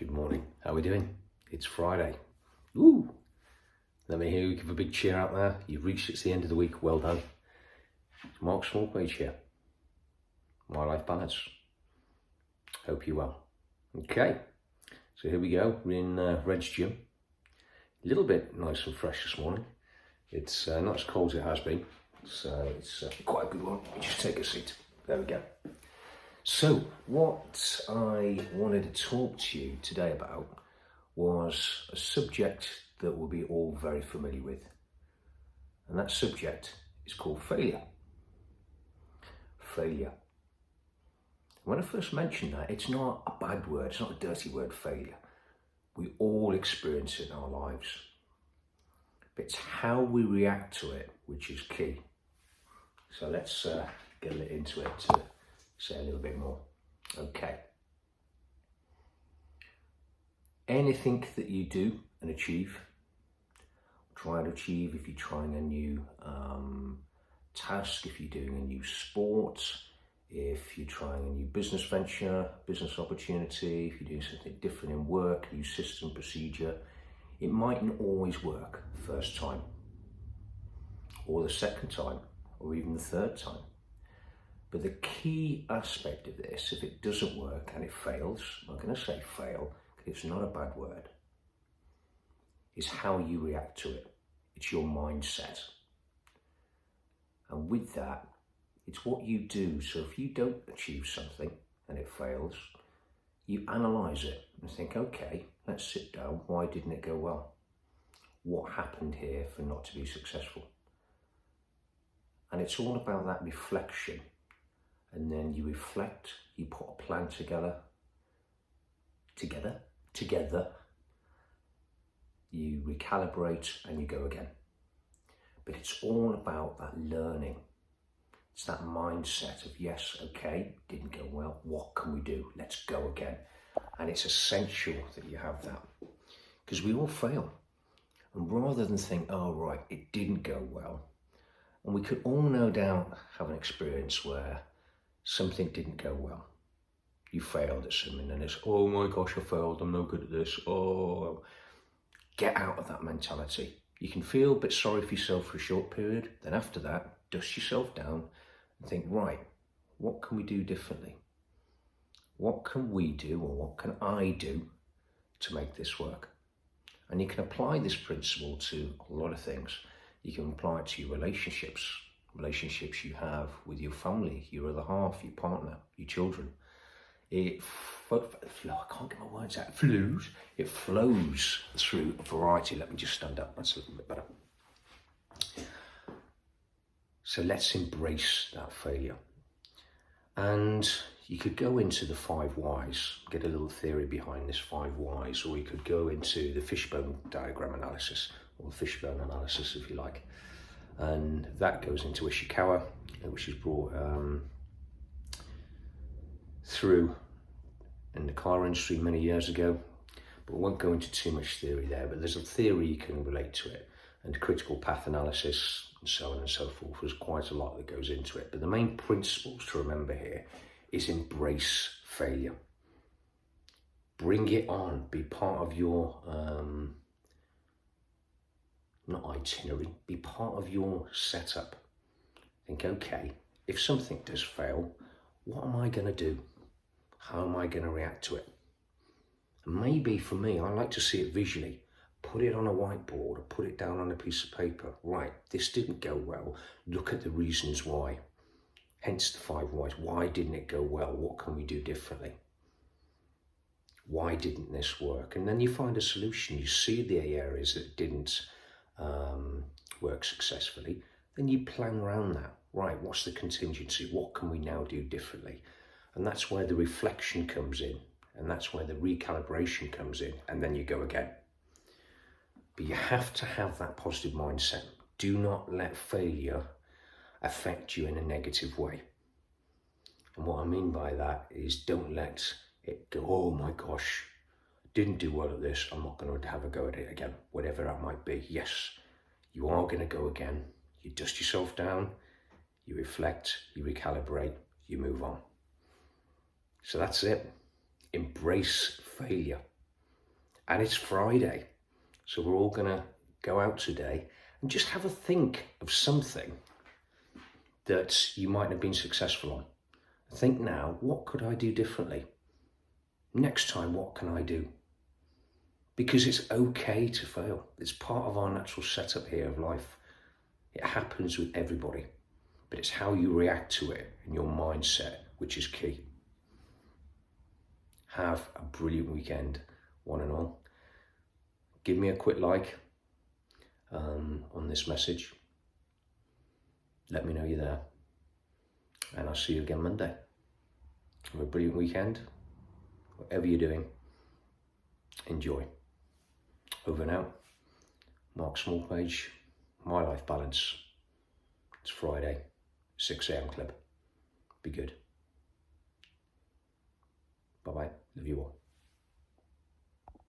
Good morning. How are we doing? It's Friday. Ooh! Let me hear you give a big cheer out there. You've reached it's the end of the week. Well done. It's Mark Smallpage here. My Life Balance. Hope you're well. Okay. So here we go. We're in Red's gym. A little bit nice and fresh this morning. It's not as cold as it has been. So it's quite a good one. Just take a seat. There we go. So what I wanted to talk to you today about was a subject that we'll be all very familiar with. And that subject is called failure. Failure. When I first mentioned that, it's not a bad word, it's not a dirty word, failure. We all experience it in our lives. But it's how we react to it which is key. So let's get a little into it to say a little bit more. Okay. Anything that you do and achieve, try to achieve if you're trying a new task, if you're doing a new sport, if you're trying a new business venture, business opportunity, if you're doing something different in work, new system, procedure, it mightn't always work the first time, or the second time, or even the third time. But the key aspect of this, if it doesn't work and it fails, I'm not going to say fail, because it's not a bad word, is how you react to it. It's your mindset. And with that, it's what you do. So if you don't achieve something and it fails, you analyse it and think, okay, let's sit down. Why didn't it go well? What happened here for not to be successful? And it's all about that reflection. And then you reflect, you put a plan together, you recalibrate and you go again. But it's all about that learning. It's that mindset of, yes, okay, didn't go well, what can we do? Let's go again. And it's essential that you have that, because we all fail. And rather than think, oh right, it didn't go well, and we could all no doubt have an experience where something didn't go well. You failed at something and it's, oh my gosh, I failed, I'm no good at this. Oh, get out of that mentality. You can feel a bit sorry for yourself for a short period. Then after that, dust yourself down and think, right, what can we do differently? What can we do, or what can I do to make this work? And you can apply this principle to a lot of things. You can apply it to your relationships you have with your family, your other half, your partner, your children. I can't get my words out. It flows through a variety. Let me just stand up. That's a little bit better. So let's embrace that failure. And you could go into the 5 whys, get a little theory behind this 5 whys, or you could go into the fishbone diagram analysis, or the fishbone analysis if you like. And that goes into Ishikawa, which is brought through in the car industry many years ago, but we won't go into too much theory there, but there's a theory you can relate to it, and critical path analysis and so on and so forth. There's quite a lot that goes into it, but the main principles to remember here is embrace failure. Bring it on, be part of your not itinerary, be part of your setup. Think, okay, if something does fail, what am I going to do? How am I going to react to it? And maybe for me, I like to see it visually. Put it on a whiteboard or put it down on a piece of paper. Right, this didn't go well. Look at the reasons why. Hence the 5 whys. Why didn't it go well? What can we do differently? Why didn't this work? And then you find a solution. You see the areas that didn't work successfully, then you plan around that. Right, what's the contingency? What can we now do differently? And that's where the reflection comes in, and that's where the recalibration comes in, and then you go again. But you have to have that positive mindset. Do not let failure affect you in a negative way. And what I mean by that is, don't let it go, oh my gosh, didn't do well at this, I'm not going to have a go at it again, whatever that might be. Yes, you are going to go again. You dust yourself down, you reflect, you recalibrate, you move on. So that's it. Embrace failure. And it's Friday. So we're all gonna go out today and just have a think of something that you might have been successful on. Think now, what could I do differently? Next time, what can I do? Because it's okay to fail. It's part of our natural setup here of life. It happens with everybody, but it's how you react to it and your mindset, which is key. Have a brilliant weekend, one and all. Give me a quick like on this message. Let me know you're there. And I'll see you again Monday. Have a brilliant weekend. Whatever you're doing, enjoy. Over and out. Mark Smallpage, My Life Balance. It's Friday, 6 a.m. Club. Be good. Bye-bye. Love you all.